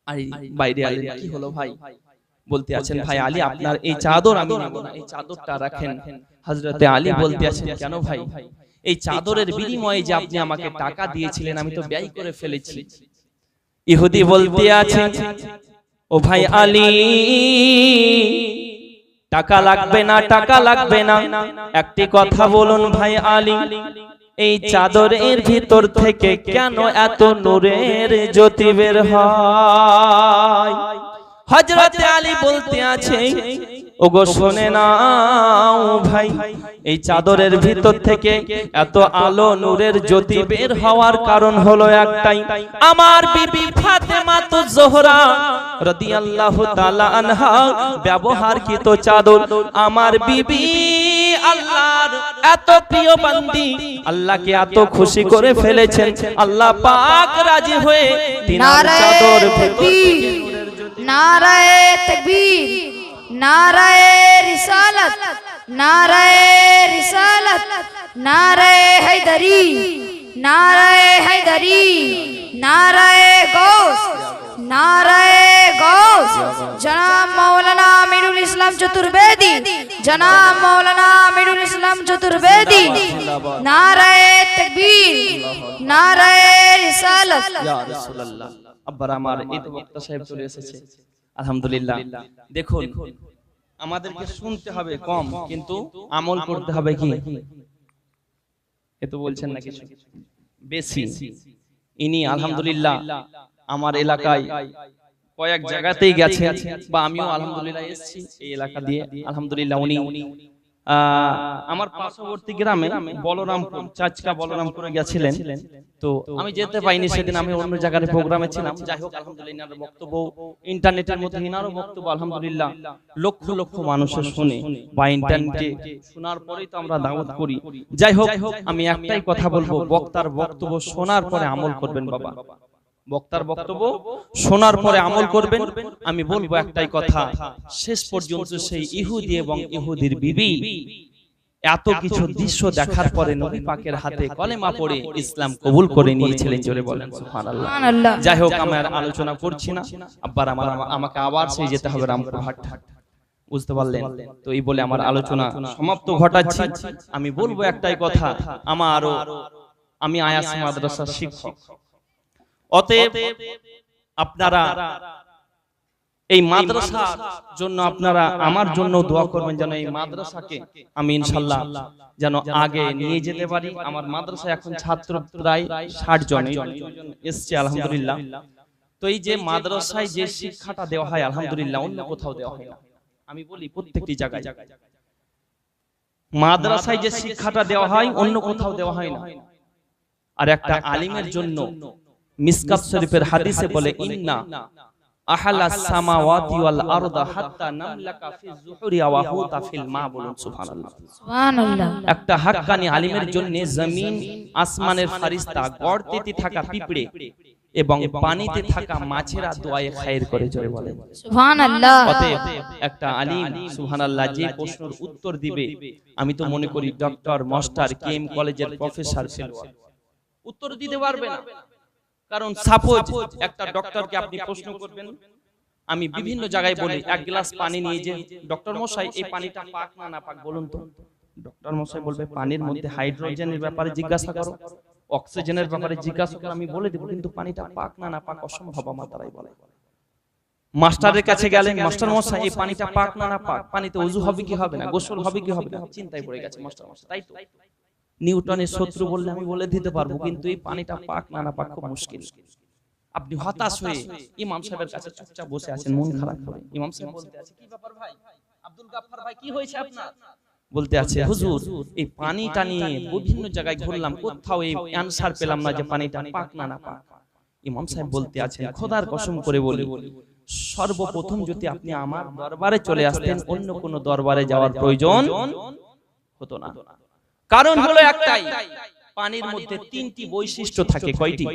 আর বাইরে আলী, কি হলো ভাই? বলতে আছেন, ভাই আলী আপনার এই চাদর আমি নেব না, এই চাদরটা রাখেন। হযরতে আলী বলতে আছেন, কেন ভাই? এই চাদরের বিনিময়ে যে আপনি আমাকে টাকা দিয়েছিলেন আমি তো ব্যয় করে ফেলেছি। ইহুদি বলতে আছেন, ও ভাই আলী টাকা লাগবে না, টাকা লাগবে না, একটি কথা বলুন ভাই আলী, এই চাদরের ভিতর থেকে কেন এত নূরের জ্যোতি বের হয়? হযরত আলী বলতে আছে, ওগো শুনে নাও ভাই, এই চাদরের ভিতর থেকে এত আলো নূরের জ্যোতি বের হওয়ার কারণ হলো একটাই, আমার বিবি ফাতেমা তো জোহরা রাদিয়াল্লাহু তাআলা আনহা ব্যবহারকৃত চাদর, আমার বিবি আল্লাহর এত প্রিয় বান্দি, আল্লাহকে এত খুশি করে ফেলেছেন, আল্লাহ পাক রাজি হয়ে তিনার চাদর ভিতর থেকে नाराए तकबीर, नाराए रिसालत, नाराए रिसालत, नाराए हैदरी, नाराए हैदरी, नाराए गौस, नाराए गौस, जनाब मौलाना अमीरुल इस्लाम चतुर्वेदी, जनाब मौलाना अमीरुल इस्लाम चतुर्वेदी, नाराए तकबीर, नाराए रिसालत। ইয়া রাসূলুল্লাহ। আব্বার আমার ঈদ বক্তা সাহেব চলে এসেছে, আলহামদুলিল্লাহ। দেখুন আমাদেরকে শুনতে হবে কম, কিন্তু আমল করতে হবে কি? এ তো বলছেন না কিছু বেশি। ইনি আলহামদুলিল্লাহ আমার এলাকায় কয়েক জায়গাতেই গেছেন, বা আমিও আলহামদুলিল্লাহ এসেছি এই এলাকা দিয়ে, আলহামদুলিল্লাহ। উনি আমার পার্শ্ববর্তী গ্রামে বলরামপুর, চাচকা বলরামপুরে গেছিলেন, তো আমি যেতে পাইনি সেদিন, আমি অন্য জায়গায় প্রোগ্রামে ছিলাম। যাই হোক আলহামদুলিল্লাহ ইনার বক্তব্য ইন্টারনেটের মধ্যে, ইনারও বক্তব্য আলহামদুলিল্লাহ লক্ষ লক্ষ মানুষের শুনে, বা ইন্টারনেটে শোনার পরেই তো আমরা দাওয়াত করি। যাই হোক আমি একটাই কথা বলবো, বক্তার বক্তব্য শোনার পরে আমল করবেন বাবা, বক্তার বক্তব্য শোনার পরে আমল করবেন। আমি বলবো একটাই কথা, শেষ পর্যন্ত সেই ইহুদি এবং ইহুদির বিবি এত কিছু দৃশ্য দেখার পরে নবী পাকের হাতে কলেমা পড়ে ইসলাম কবুল করে নিয়েছিলেন, জোরে বলেন সুবহানাল্লাহ। যাই হোক আমি আর আলোচনা করছি না, আব্বার আমাকে আবার সেই যেতে হবে রামপুরহাট, বুঝতে পারলেন তো? এই বলে আমার আলোচনা সমাপ্ত ঘটাচ্ছি। আমি বলবো একটাই কথা, আমি আয়াস মাদ্রাসার শিক্ষক, অতএব আপনারা এই মাদ্রাসার জন্য আপনারা আমার জন্য দোয়া করবেন, যেন এই মাদ্রাসাকে আমি ইনশাআল্লাহ যেন আগে নিয়ে যেতে পারি। আমার মাদ্রাসায় এখন ছাত্র প্রায় 60 জন এসছে আলহামদুলিল্লাহ। তো এই যে মাদ্রাসায় যে শিক্ষাটা দেওয়া হয় আলহামদুলিল্লাহ অন্য কোথাও দেওয়া হয় না। আমি বলি প্রত্যেকটি জায়গায় মাদ্রাসায় যে শিক্ষাটা দেওয়া হয় অন্য কোথাও দেওয়া হয় না। আর একটা আলিমের জন্য মিসকাত শরীফের হাদিসে বলে, ইন্না আহালাস সামাওয়াতি ওয়াল আরদা হাত্তা নামলাকা ফি যুহুরি ওয়া হুতা ফিল মা, বলুন সুবহানাল্লাহ। সুবহানাল্লাহ। একটা হাক্কানি আলিমের জন্য জমিন আসমানের ফেরেশতা, গর্তেতে থাকা পিঁপড়ে এবং পানিতে থাকা মাছেরা দোয়ায়ে খায়ের করে, জোরে বলে সুবহানাল্লাহ। অতএব একটা আলিম সুবহানাল্লাহ যে প্রশ্নের উত্তর দিবে, আমি তো মনে করি ডক্টর, মাস্টার, কেএম কলেজের প্রফেসর উত্তর দিতে পারবে না। কারণ সাপোজ একটা ডক্টরকে আপনি প্রশ্ন করবেন, আমি বিভিন্ন জায়গায় বলি, এক গ্লাস পানি নিয়ে যে ডক্টর মশাই এই পানিটা পাক না না পাক বলুন তো, ডক্টর মশাই বলবে পানির মধ্যে হাইড্রোজেনের ব্যাপারে জিজ্ঞাসা করো, অক্সিজেনের ব্যাপারে জিজ্ঞাসা করো, আমি বলে দেব, কিন্তু পানিটা পাক না না পাক অসম্ভব আমার দ্বারাই বলে। মাস্টারের কাছে গেলেন, মাস্টার মশাই এই পানিটা পাক না না পাক, পানিতে ওযু হবে কি হবে না, গোসল হবে কি হবে না, চিন্তায় পড়ে গেছে মাস্টার মশাই। তাই তো নিউটনের শত্রু বললে আমি বলে দিতে পারবো, কিন্তু এই পানিটা পাক না না পাক খুব মুশকিল। আপনি হতাশ হয়ে ইমাম সাহেবের কাছে চুপচাপ বসে আছেন, মন খারাপ করে। ইমাম সাহেব বলতে আছে, কি ব্যাপার ভাই আব্দুল গাফফার ভাই, কি হয়েছে আপনার? বলতে আছে, হুজুর এই পানিটা নিয়ে বিভিন্ন জায়গায় ঘুরলাম, কোথাও এই অ্যানসার পেলাম না যে পানিটা পাক না না পাক। ইমাম সাহেব বলতে আছেন, খোদার কসম করে বলি, সর্বপ্রথম যদি আপনি আমার দরবারে চলে আসতেন, অন্য কোনো দরবারে যাওয়ার প্রয়োজন হতো না। কারণ হলো একটাই, পানির মধ্যে তিনটি বৈশিষ্ট্য থাকে। কয়টি?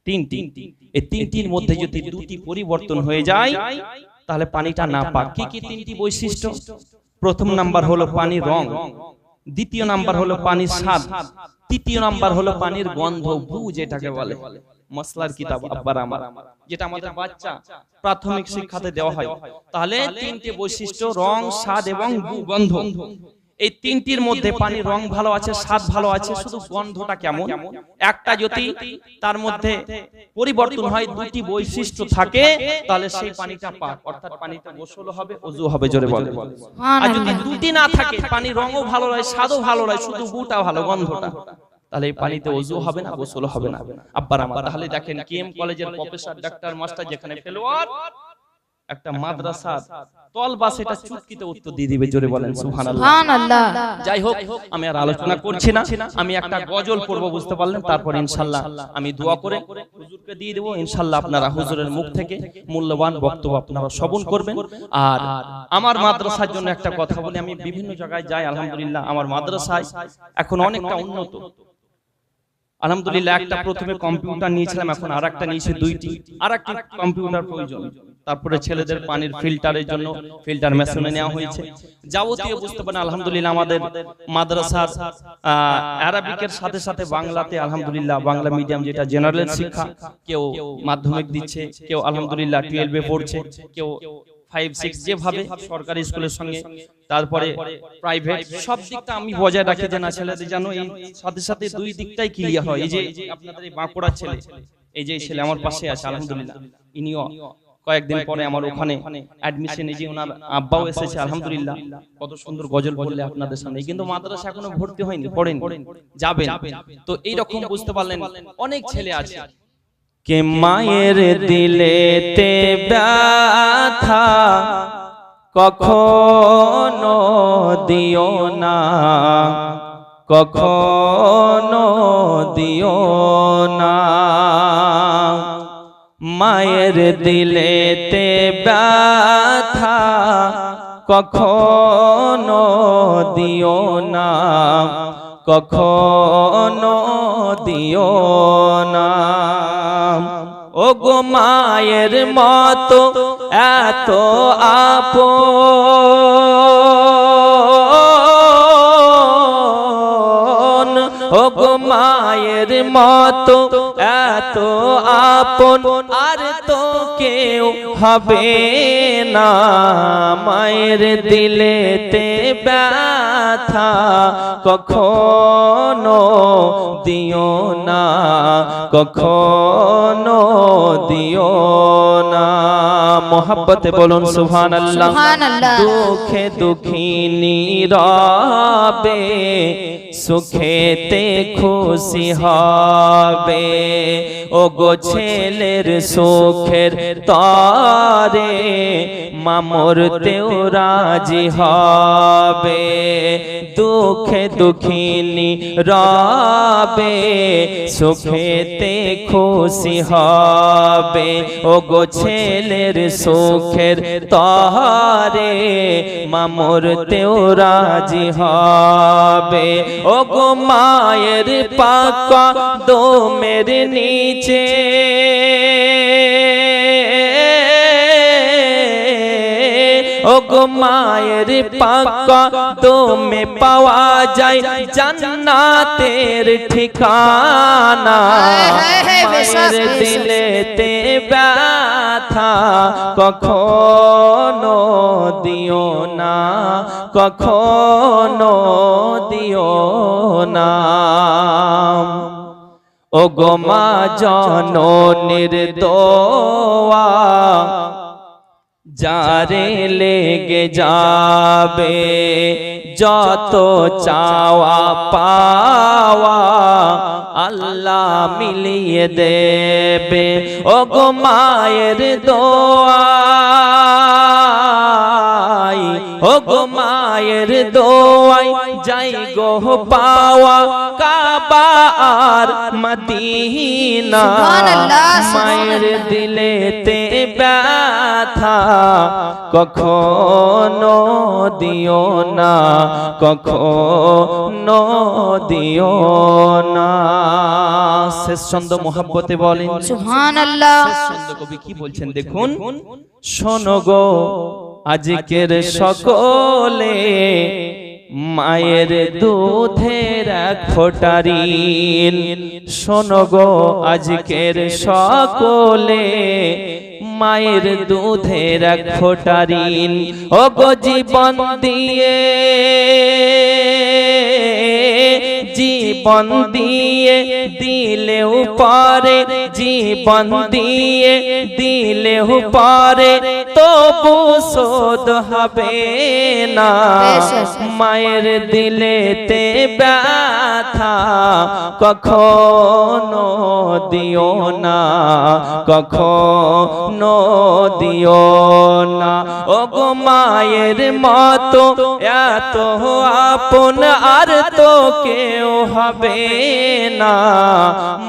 তিনটি। এই তিনটির মধ্যে যদি দুটি পরিবর্তন হয়ে যায় তাহলে পানিটা না পাক। কি কি তিনটি বৈশিষ্ট্য? প্রথম নাম্বার হলো পানির রং, দ্বিতীয় নাম্বার হলো পানির স্বাদ, তৃতীয় নাম্বার হলো পানির গন্ধ, বু যেটাকে বলে। মশলার কিতাব আব্বার আমার, যেটা আমাদের বাচ্চা প্রাথমিক শিক্ষাতে দেওয়া হয়। তাহলে তিনটে বৈশিষ্ট্য, রং, স্বাদ এবং বু, গন্ধ। এই তিনটির মধ্যে পানির রং ভালো আছে, স্বাদ ভালো আছে, শুধু গন্ধটা কেমন। একটা যদি তার মধ্যে পরিবর্তন হয়, দুটি বৈশিষ্ট্য থাকে, তাহলে সেই পানিটা পাক, অর্থাৎ পানিতে গোসল হবে, ওযু হবে, জোরে বলে। আর যদি দুটি না থাকে, পানির রঙও ভালো নয়, স্বাদও ভালো নয়, শুধু বুটা ভালো, গন্ধটা, তাহলে এই পানিতে ওযু হবে না, গোসল হবে না। আব্বার আমার, তাহলে দেখেন কেএম কলেজের প্রফেসর, ডাক্তার, মাস্টার যেখানে ফেলোয়ার, একটা মাদ্রাসা তলবা সেটা চুটকিতে উত্তর দিয়ে দিবে, জোরে বলেন সুবহানাল্লাহ। সুবহানাল্লাহ। যাই হোক, আমি আর আলোচনা করছি না, আমি একটা গজল পড়বো, বুঝতে পারলেন? তারপর ইনশাআল্লাহ আমি দোয়া করে হুজুরকে দিয়ে দেব। ইনশাআল্লাহ আপনারা হুজুরের মুখ থেকে মূল্যবান বক্তব্য আপনারা শ্রবণ করবেন। আর আমার মাদ্রাসার জন্য একটা কথা বলি, আমি বিভিন্ন জায়গায় যাই, আলহামদুলিল্লাহ আমার মাদ্রাসায় এখন অনেকটা উন্নত। আলহামদুলিল্লাহ, একটা প্রথমে কম্পিউটার নিয়েছিলাম, এখন আরেকটা নিয়েছি, দুইটি, আরেকটা কম্পিউটার প্রয়োজন। তারপরে ছেলেদের পানির ফিল্টারের জন্য ফিল্টার মেশিনে নেওয়া হয়েছে, যাবতীয়, বুঝতে পারেন। আলহামদুলিল্লাহ আমাদের মাদ্রাসার আরবিকের সাথে সাথে বাংলাতে, আলহামদুলিল্লাহ বাংলা মিডিয়াম যেটা জেনারেল শিক্ষা, কেউ মাধ্যমিক দিচ্ছে, কেউ আলহামদুলিল্লাহ 12 এ পড়ছে, কেউ 5-6 যেভাবে সরকারি স্কুলের সঙ্গে, তারপরে প্রাইভেট, সব দিকটা আমি বজায় রাখি যে না, ছেলেদের জানো এই সাথে সাথে দুই দিকটাই ক্লিয়ার হয়। এই যে আপনাদের এই বাঁকুড়া ছেলে, এই যে ছেলে আমার পাশে আছে, আলহামদুলিল্লাহ ইনিও কয়েকদিন পরে আমার ওখানে অ্যাডমিশন, এই যে ওনার আব্বাও এসেছে, আলহামদুলিল্লাহ কত সুন্দর গজল বললে আপনাদের সামনে। কিন্তু মাদ্রাসা এখনো ভর্তি হয়নি, পড়েন, যাবেন। তো এইরকম বুঝতে পারলেন অনেক ছেলে আছে। কে মায়ের দিলেতে ব্যথা কখনো দিও না, কখনো দিও না, মায়ের দিলেতে ব্যথা কখনো দিও না, কখনো দিও না। ও গো মায়ের মতো এত আপন, ও গো মায়ের মতো এত আপন আর তো কেউ হবে না। মায়ের দিলেতে ব্যথা কখনো দিও না, কখনো দিও না। মোহাব্বতে বলুন সুবহানাল্লাহ। দুঃখে দুঃখিনী রবে, সুখেতে খুশি হবে। ও গো ছেলের সুখের তরে মা মরতেও রাজি হবে। দুঃখে দুঃখিনী রবে, সুখেতে খুশি হবে। ও গো ছেলের সুখের তরে মা মরতেও রাজি হবে। ও গো মায়ের পাকা দমের নিচে, ও গো মায়ের পাকা দমে পাওয়া যায় জান্নাতের ঠিকানা। মায়ের দিলেতে ব্যথা কখনো দিও না, কখনো দিও না। ও গো মা জননীর দোয়া যারে লেগে যাবে, যত চাওয়া পাওয়া আল্লাহ মিলিয়ে দেবে। ও গো মায়ের দোয়াই, ও গো মায়ের দোয়াই যাই গো পাওয়া কাবা আর মদিনা। মায়ের দিলেতে ব্যথা কখনো দিও না, কখনো দিও না। শেষ ছন্দ মোহাব্বতে বলেন সুবহানাল্লাহ। শেষ ছন্দ কবি কি বলছেন দেখুন। শোনো গো আজকের সকলে মায়ের দুধের এক ফোঁটা ঋণ। শোনো গো আজকের সকলে মায়ের দুধের এক ফোঁটা ঋণ। ও গো জীবন দিয়ে জীবন দিয়ে দিলেও পারে, জীবন দিয়ে দিলেও পারে, তবু শোধ হবে না। মায়ের দিলেতে ব্যথা কখনো দিও না, কখনো দিও না। ও গো মায়ের মতো এত আপন আর তো কেউ হবে না।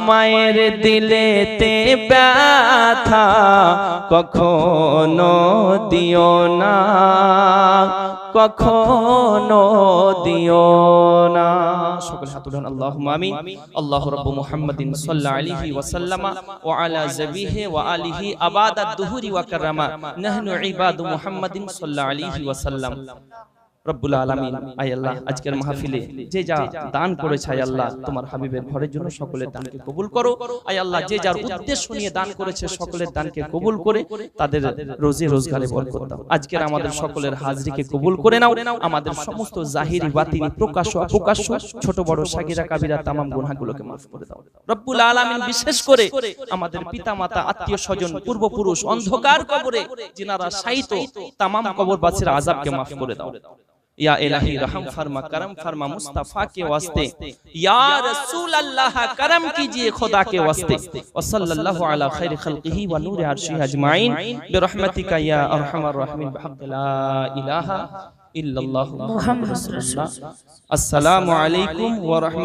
মায়ের দিলেতে ব্যথা কখনো দিও না, কখনো দিও না। সকল হাত উঠান আল্লাহুম্মা আমিন। আল্লাহু রাব্বু মুহাম্মাদিন সাল্লাল্লাহু আলাইহি ওয়া সাল্লামা ওয়া আলা যাবিহি ওয়া আলিহি আবাদাদ দুহুরি ওয়া কারামা নাহনু ইবাদু মুহাম্মাদিন সাল্লাল্লাহু আলাইহি ওয়া সাল্লাম। রব্বুল আলামিন, আয় আল্লাহ আজকের মাহফিলে যে যা দান করেছে আয় আল্লাহ তোমার হাবিবের ঘরের জন্য সকলের দানকে কবুল করো। আয় আল্লাহ যে যার উদ্দেশ্য নিয়ে দান করেছে সকলের দানকে কবুল করে তাদের রোজি রোজগারে বরকত দাও। আজকের আমাদের সকলের হাজরিকে কবুল করে নাও। আমাদের সমস্ত জাহিরি বাতিনি প্রকাশ্য অপ্রকাশ্য ছোট বড় সাগীরা কাবিরা तमाम গুনাহগুলোকে maaf করে দাও রব্বুল আলামিন। বিশেষ করে আমাদের পিতামাতা আত্মীয় স্বজন পূর্বপুরুষ অন্ধকার কবরে যিনারা শায়িত तमाम কবরবাসীর আযাবকে maaf করে দাও। या इलाही रहम फरमा करम फरमा मुस्तफा के वास्ते, या रसूल अल्लाह करम कीजिए खुदा के वास्ते। व सल्लल्लाहु अला खैर खल्किही व नूर अर्शिही अजमाइन बिरहमतिका या अरहमर राहिमीन बिहक़ ला इलाहा इल्लल्लाहु मुहम्मदुर रसूलुल्लाह। अस्सलामु अलैकुम व रहमतुल्लाह।